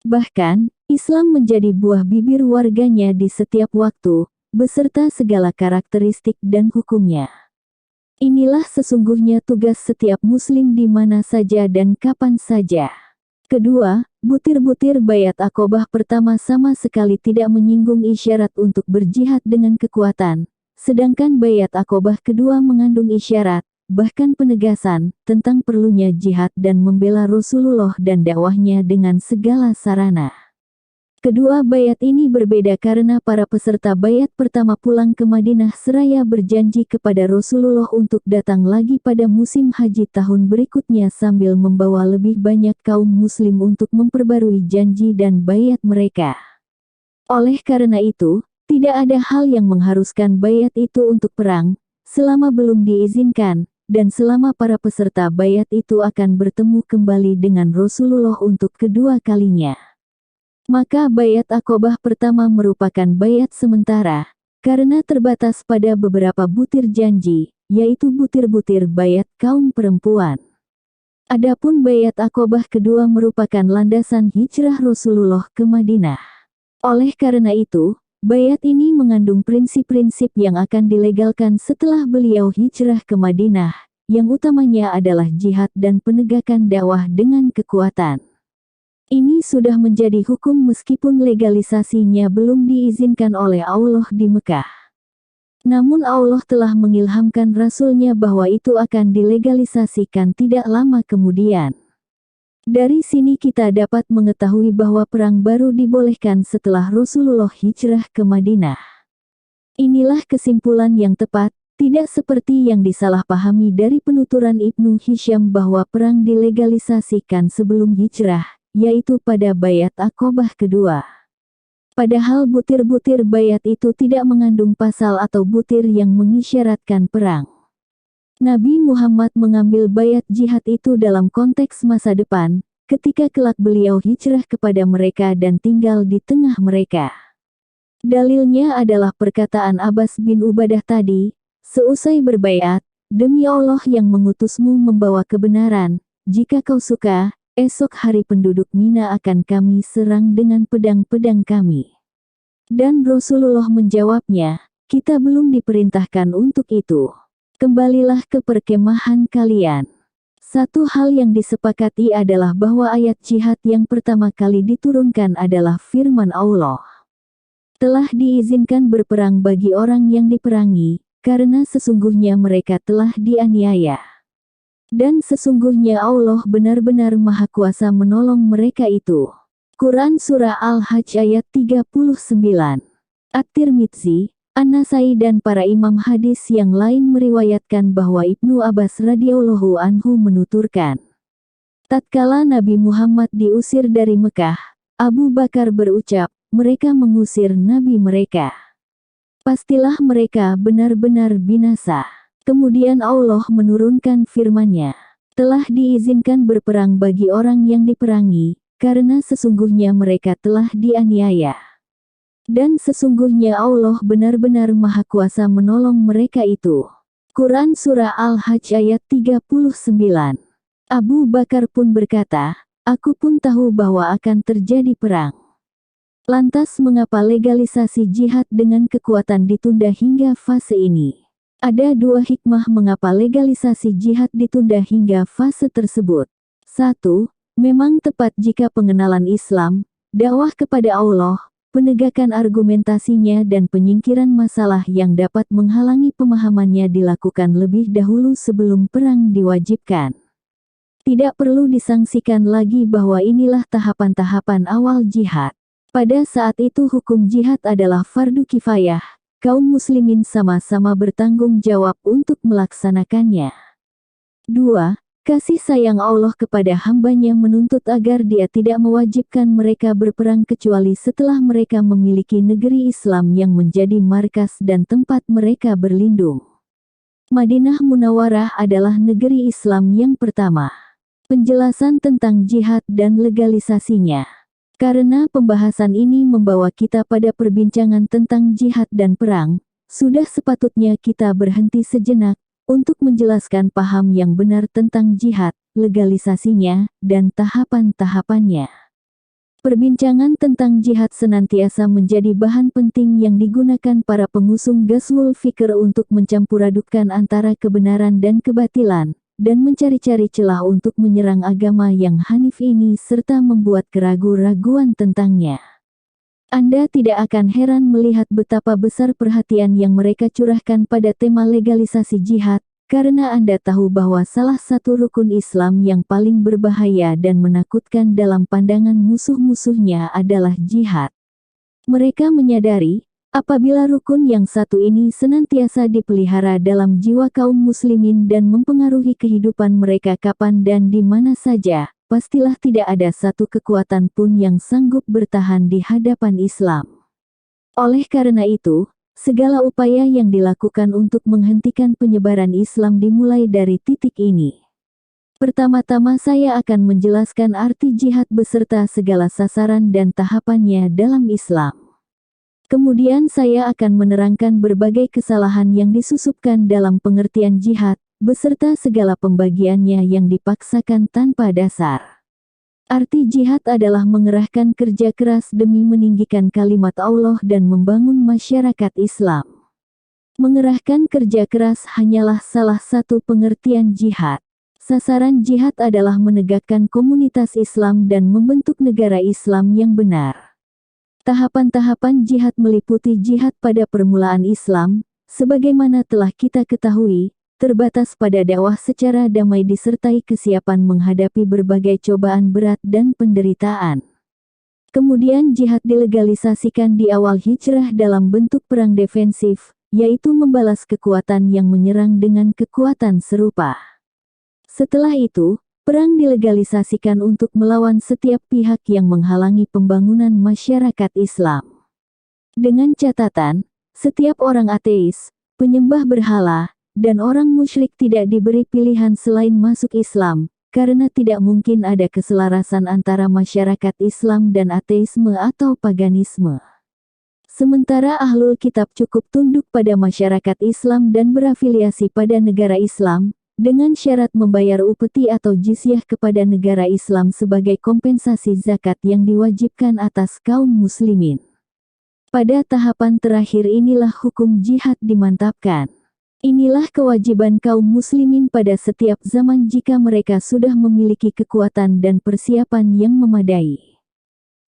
Bahkan, Islam menjadi buah bibir warganya di setiap waktu, beserta segala karakteristik dan hukumnya. Inilah sesungguhnya tugas setiap muslim di mana saja dan kapan saja. Kedua, butir-butir bayat Aqobah pertama sama sekali tidak menyinggung isyarat untuk berjihad dengan kekuatan. Sedangkan bayat Aqobah kedua mengandung isyarat, bahkan penegasan, tentang perlunya jihad dan membela Rasulullah dan dakwahnya dengan segala sarana. Kedua bayat ini berbeda karena para peserta bayat pertama pulang ke Madinah seraya berjanji kepada Rasulullah untuk datang lagi pada musim haji tahun berikutnya sambil membawa lebih banyak kaum muslim untuk memperbarui janji dan bayat mereka. Oleh karena itu, tidak ada hal yang mengharuskan bayat itu untuk perang, selama belum diizinkan, dan selama para peserta bayat itu akan bertemu kembali dengan Rasulullah untuk kedua kalinya. Maka bayat Aqobah pertama merupakan bayat sementara, karena terbatas pada beberapa butir janji, yaitu butir-butir baiat kaum perempuan. Adapun baiat Aqobah kedua merupakan landasan hijrah Rasulullah ke Madinah. Oleh karena itu, baiat ini mengandung prinsip-prinsip yang akan dilegalkan setelah beliau hijrah ke Madinah, yang utamanya adalah jihad dan penegakan dakwah dengan kekuatan. Ini sudah menjadi hukum meskipun legalisasinya belum diizinkan oleh Allah di Mekah. Namun Allah telah mengilhamkan Rasul-Nya bahwa itu akan dilegalisasikan tidak lama kemudian. Dari sini kita dapat mengetahui bahwa perang baru dibolehkan setelah Rasulullah hijrah ke Madinah. Inilah kesimpulan yang tepat, tidak seperti yang disalahpahami dari penuturan Ibnu Hisham bahwa perang dilegalisasikan sebelum hijrah, yaitu pada baiat Aqobah kedua. Padahal butir-butir baiat itu tidak mengandung pasal atau butir yang mengisyaratkan perang. Nabi Muhammad mengambil baiat jihad itu dalam konteks masa depan, ketika kelak beliau hijrah kepada mereka dan tinggal di tengah mereka. Dalilnya adalah perkataan Abbas bin Ubadah tadi, seusai berbaiat, demi Allah yang mengutusmu membawa kebenaran, jika kau suka, esok hari penduduk Mina akan kami serang dengan pedang-pedang kami. Dan Rasulullah menjawabnya, kita belum diperintahkan untuk itu. Kembalilah ke perkemahan kalian. Satu hal yang disepakati adalah bahwa ayat jihad yang pertama kali diturunkan adalah firman Allah. Telah diizinkan berperang bagi orang yang diperangi, karena sesungguhnya mereka telah dianiaya. Dan sesungguhnya Allah benar-benar Maha Kuasa menolong mereka itu. Quran Surah Al-Hajj ayat 39. At-Tirmidzi, An-Nasai dan para imam hadis yang lain meriwayatkan bahwa Ibnu Abbas radhiyallahu anhu menuturkan, tatkala Nabi Muhammad diusir dari Mekah, Abu Bakar berucap, mereka mengusir Nabi mereka. Pastilah mereka benar-benar binasa. Kemudian Allah menurunkan firman-Nya, telah diizinkan berperang bagi orang yang diperangi, karena sesungguhnya mereka telah dianiaya. Dan sesungguhnya Allah benar-benar Maha Kuasa menolong mereka itu. Quran Surah Al-Hajj ayat 39. Abu Bakar pun berkata, aku pun tahu bahwa akan terjadi perang. Lantas mengapa legalisasi jihad dengan kekuatan ditunda hingga fase ini? Ada dua hikmah mengapa legalisasi jihad ditunda hingga fase tersebut. 1. Memang tepat jika pengenalan Islam, dakwah kepada Allah, penegakan argumentasinya dan penyingkiran masalah yang dapat menghalangi pemahamannya dilakukan lebih dahulu sebelum perang diwajibkan. Tidak perlu disangsikan lagi bahwa inilah tahapan-tahapan awal jihad. Pada saat itu hukum jihad adalah fardu kifayah. Kaum muslimin sama-sama bertanggung jawab untuk melaksanakannya. 2. Kasih sayang Allah kepada hambanya menuntut agar dia tidak mewajibkan mereka berperang kecuali setelah mereka memiliki negeri Islam yang menjadi markas dan tempat mereka berlindung. Madinah Munawwarah adalah negeri Islam yang pertama. Penjelasan tentang jihad dan legalisasinya. Karena pembahasan ini membawa kita pada perbincangan tentang jihad dan perang, sudah sepatutnya kita berhenti sejenak, untuk menjelaskan paham yang benar tentang jihad, legalisasinya, dan tahapan-tahapannya. Perbincangan tentang jihad senantiasa menjadi bahan penting yang digunakan para pengusung Ghazwul Fikr untuk mencampuradukan antara kebenaran dan kebatilan, dan mencari-cari celah untuk menyerang agama yang hanif ini serta membuat keraguan-raguan tentangnya. Anda tidak akan heran melihat betapa besar perhatian yang mereka curahkan pada tema legalisasi jihad, karena Anda tahu bahwa salah satu rukun Islam yang paling berbahaya dan menakutkan dalam pandangan musuh-musuhnya adalah jihad. Mereka menyadari, apabila rukun yang satu ini senantiasa dipelihara dalam jiwa kaum muslimin dan mempengaruhi kehidupan mereka kapan dan di mana saja, pastilah tidak ada satu kekuatan pun yang sanggup bertahan di hadapan Islam. Oleh karena itu, segala upaya yang dilakukan untuk menghentikan penyebaran Islam dimulai dari titik ini. Pertama-tama saya akan menjelaskan arti jihad beserta segala sasaran dan tahapannya dalam Islam. Kemudian saya akan menerangkan berbagai kesalahan yang disusupkan dalam pengertian jihad, beserta segala pembagiannya yang dipaksakan tanpa dasar. Arti jihad adalah mengerahkan kerja keras demi meninggikan kalimat Allah dan membangun masyarakat Islam. Mengerahkan kerja keras hanyalah salah satu pengertian jihad. Sasaran jihad adalah menegakkan komunitas Islam dan membentuk negara Islam yang benar. Tahapan-tahapan jihad meliputi jihad pada permulaan Islam, sebagaimana telah kita ketahui, terbatas pada dakwah secara damai disertai kesiapan menghadapi berbagai cobaan berat dan penderitaan. Kemudian jihad dilegalisasikan di awal hijrah dalam bentuk perang defensif, yaitu membalas kekuatan yang menyerang dengan kekuatan serupa. Setelah itu, perang dilegalisasikan untuk melawan setiap pihak yang menghalangi pembangunan masyarakat Islam. Dengan catatan, setiap orang ateis, penyembah berhala, dan orang musyrik tidak diberi pilihan selain masuk Islam, karena tidak mungkin ada keselarasan antara masyarakat Islam dan ateisme atau paganisme. Sementara ahlul kitab cukup tunduk pada masyarakat Islam dan berafiliasi pada negara Islam, dengan syarat membayar upeti atau jizyah kepada negara Islam sebagai kompensasi zakat yang diwajibkan atas kaum muslimin. Pada tahapan terakhir inilah hukum jihad dimantapkan. Inilah kewajiban kaum muslimin pada setiap zaman jika mereka sudah memiliki kekuatan dan persiapan yang memadai.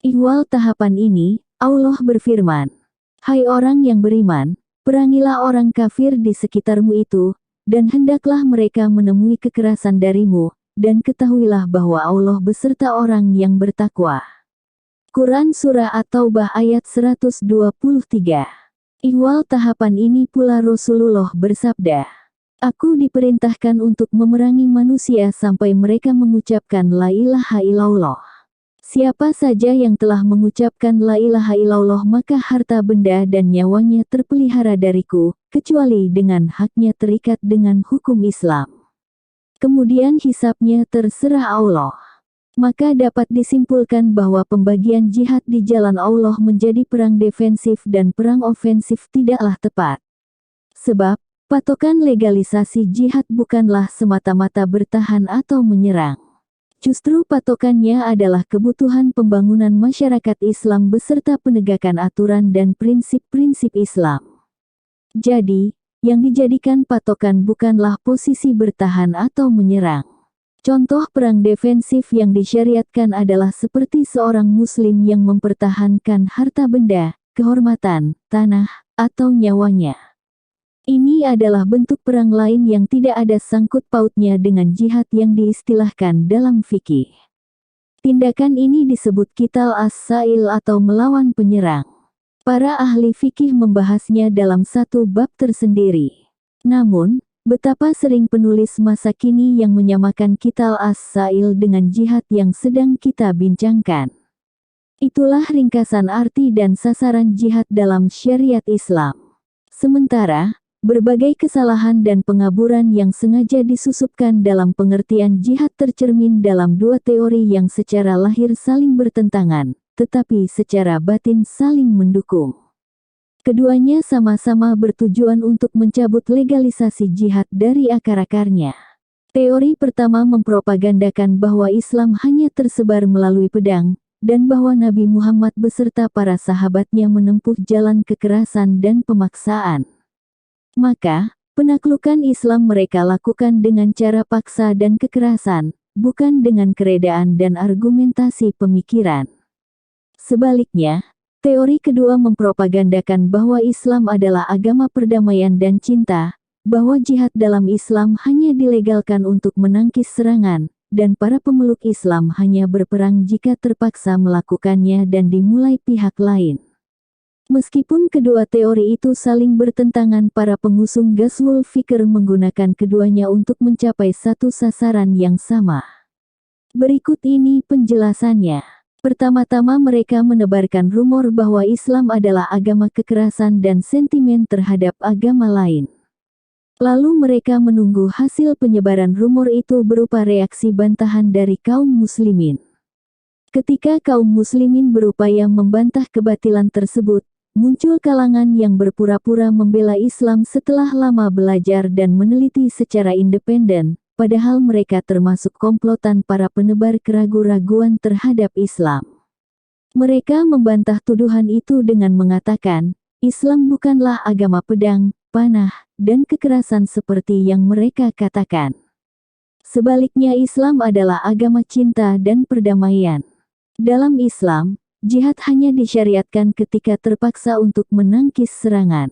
Ihwal tahapan ini, Allah berfirman, "Hai orang yang beriman, perangilah orang kafir di sekitarmu itu, dan hendaklah mereka menemui kekerasan darimu, dan ketahuilah bahwa Allah beserta orang yang bertakwa." Quran Surah At-Taubah ayat 123. Ihwal tahapan ini pula Rasulullah bersabda, "Aku diperintahkan untuk memerangi manusia sampai mereka mengucapkan la ilaha illallah. Siapa saja yang telah mengucapkan la ilaha illallah maka harta benda dan nyawanya terpelihara dariku, kecuali dengan haknya terikat dengan hukum Islam. Kemudian hisabnya terserah Allah." Maka dapat disimpulkan bahwa pembagian jihad di jalan Allah menjadi perang defensif dan perang ofensif tidaklah tepat. Sebab, patokan legalisasi jihad bukanlah semata-mata bertahan atau menyerang. Justru patokannya adalah kebutuhan pembangunan masyarakat Islam beserta penegakan aturan dan prinsip-prinsip Islam. Jadi, yang dijadikan patokan bukanlah posisi bertahan atau menyerang. Contoh perang defensif yang disyariatkan adalah seperti seorang muslim yang mempertahankan harta benda, kehormatan, tanah, atau nyawanya. Ini adalah bentuk perang lain yang tidak ada sangkut pautnya dengan jihad yang diistilahkan dalam fikih. Tindakan ini disebut qital as-sa'il atau melawan penyerang. Para ahli fikih membahasnya dalam satu bab tersendiri. Namun, betapa sering penulis masa kini yang menyamakan qital as-sa'il dengan jihad yang sedang kita bincangkan. Itulah ringkasan arti dan sasaran jihad dalam syariat Islam. Sementara, berbagai kesalahan dan pengaburan yang sengaja disusupkan dalam pengertian jihad tercermin dalam dua teori yang secara lahir saling bertentangan, tetapi secara batin saling mendukung. Keduanya sama-sama bertujuan untuk mencabut legalisasi jihad dari akar-akarnya. Teori pertama mempropagandakan bahwa Islam hanya tersebar melalui pedang, dan bahwa Nabi Muhammad beserta para sahabatnya menempuh jalan kekerasan dan pemaksaan. Maka, penaklukan Islam mereka lakukan dengan cara paksa dan kekerasan, bukan dengan keredaan dan argumentasi pemikiran. Sebaliknya, teori kedua mempropagandakan bahwa Islam adalah agama perdamaian dan cinta, bahwa jihad dalam Islam hanya dilegalkan untuk menangkis serangan, dan para pemeluk Islam hanya berperang jika terpaksa melakukannya dan dimulai pihak lain. Meskipun kedua teori itu saling bertentangan, para pengusung Ghazwul Fikr menggunakan keduanya untuk mencapai satu sasaran yang sama. Berikut ini penjelasannya. Pertama-tama mereka menebarkan rumor bahwa Islam adalah agama kekerasan dan sentimen terhadap agama lain. Lalu mereka menunggu hasil penyebaran rumor itu berupa reaksi bantahan dari kaum muslimin. Ketika kaum muslimin berupaya membantah kebatilan tersebut, muncul kalangan yang berpura-pura membela Islam setelah lama belajar dan meneliti secara independen, padahal mereka termasuk komplotan para penebar keraguan-raguan terhadap Islam. Mereka membantah tuduhan itu dengan mengatakan, Islam bukanlah agama pedang, panah, dan kekerasan seperti yang mereka katakan. Sebaliknya Islam adalah agama cinta dan perdamaian. Dalam Islam, jihad hanya disyariatkan ketika terpaksa untuk menangkis serangan.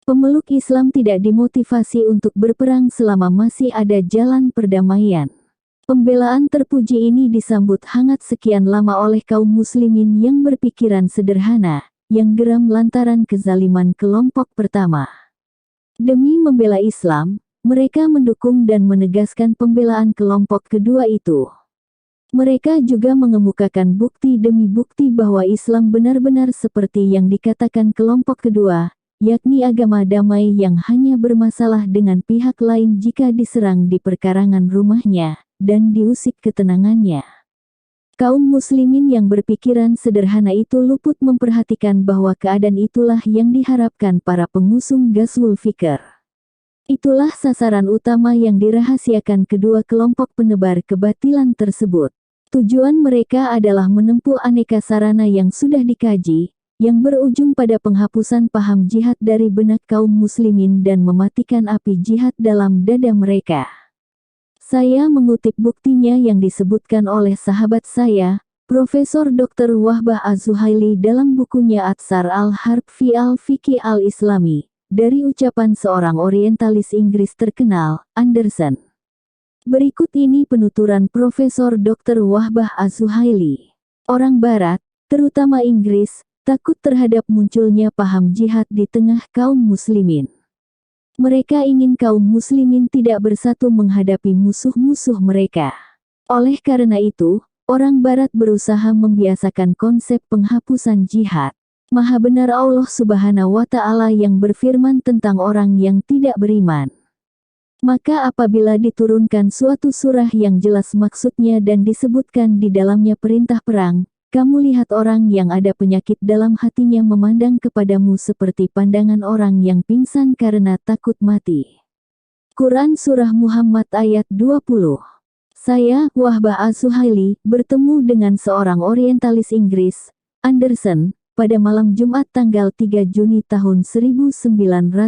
Pemeluk Islam tidak dimotivasi untuk berperang selama masih ada jalan perdamaian. Pembelaan terpuji ini disambut hangat sekian lama oleh kaum muslimin yang berpikiran sederhana, yang geram lantaran kezaliman kelompok pertama. Demi membela Islam, mereka mendukung dan menegaskan pembelaan kelompok kedua itu. Mereka juga mengemukakan bukti demi bukti bahwa Islam benar-benar seperti yang dikatakan kelompok kedua, yakni agama damai yang hanya bermasalah dengan pihak lain jika diserang di perkarangan rumahnya, dan diusik ketenangannya. Kaum muslimin yang berpikiran sederhana itu luput memperhatikan bahwa keadaan itulah yang diharapkan para pengusung Ghazwul Fikr. Itulah sasaran utama yang dirahasiakan kedua kelompok penebar kebatilan tersebut. Tujuan mereka adalah menempuh aneka sarana yang sudah dikaji, yang berujung pada penghapusan paham jihad dari benak kaum muslimin dan mematikan api jihad dalam dada mereka. Saya mengutip buktinya yang disebutkan oleh sahabat saya, Profesor Dr. Wahbah Az-Zuhaili dalam bukunya Atsar al-Harb fi al-Fiqh al-Islami, dari ucapan seorang orientalis Inggris terkenal, Anderson. Berikut ini penuturan Profesor Dr. Wahbah Az-Zuhaili. Orang Barat, terutama Inggris, takut terhadap munculnya paham jihad di tengah kaum muslimin. Mereka ingin kaum muslimin tidak bersatu menghadapi musuh-musuh mereka. Oleh karena itu, orang Barat berusaha membiasakan konsep penghapusan jihad. Maha benar Allah Subhanahu wa Ta'ala yang berfirman tentang orang yang tidak beriman. Maka apabila diturunkan suatu surah yang jelas maksudnya dan disebutkan di dalamnya perintah perang, kamu lihat orang yang ada penyakit dalam hatinya memandang kepadamu seperti pandangan orang yang pingsan karena takut mati. Quran Surah Muhammad ayat 20. Saya, Wahbah Az-Zuhaili, bertemu dengan seorang orientalis Inggris, Anderson, pada malam Jumat tanggal 3 Juni tahun 1960.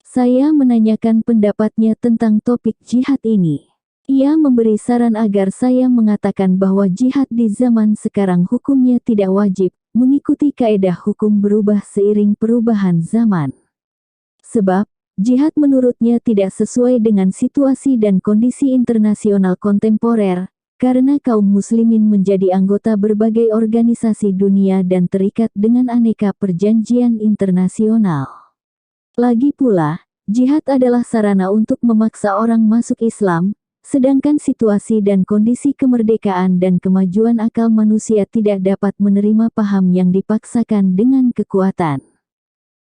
Saya menanyakan pendapatnya tentang topik jihad ini. Ia memberi saran agar saya mengatakan bahwa jihad di zaman sekarang hukumnya tidak wajib, mengikuti kaedah hukum berubah seiring perubahan zaman. Sebab, jihad menurutnya tidak sesuai dengan situasi dan kondisi internasional kontemporer, karena kaum muslimin menjadi anggota berbagai organisasi dunia dan terikat dengan aneka perjanjian internasional. Lagi pula, jihad adalah sarana untuk memaksa orang masuk Islam, sedangkan situasi dan kondisi kemerdekaan dan kemajuan akal manusia tidak dapat menerima paham yang dipaksakan dengan kekuatan.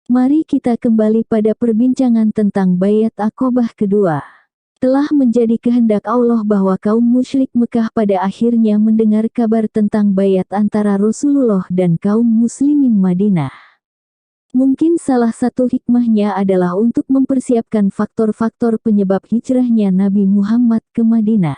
Mari kita kembali pada perbincangan tentang Baiat Aqobah kedua. Telah menjadi kehendak Allah bahwa kaum musyrik Mekah pada akhirnya mendengar kabar tentang baiat antara Rasulullah dan kaum muslimin Madinah. Mungkin salah satu hikmahnya adalah untuk mempersiapkan faktor-faktor penyebab hijrahnya Nabi Muhammad ke Madinah.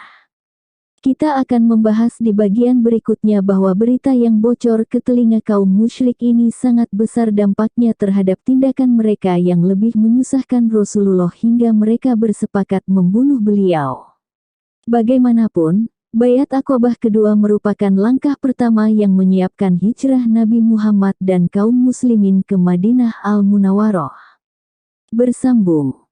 Kita akan membahas di bagian berikutnya bahwa berita yang bocor ke telinga kaum musyrik ini sangat besar dampaknya terhadap tindakan mereka yang lebih menyusahkan Rasulullah hingga mereka bersepakat membunuh beliau. Bagaimanapun, Baiat Aqobah kedua merupakan langkah pertama yang menyiapkan hijrah Nabi Muhammad dan kaum muslimin ke Madinah Al-Munawwarah. Bersambung.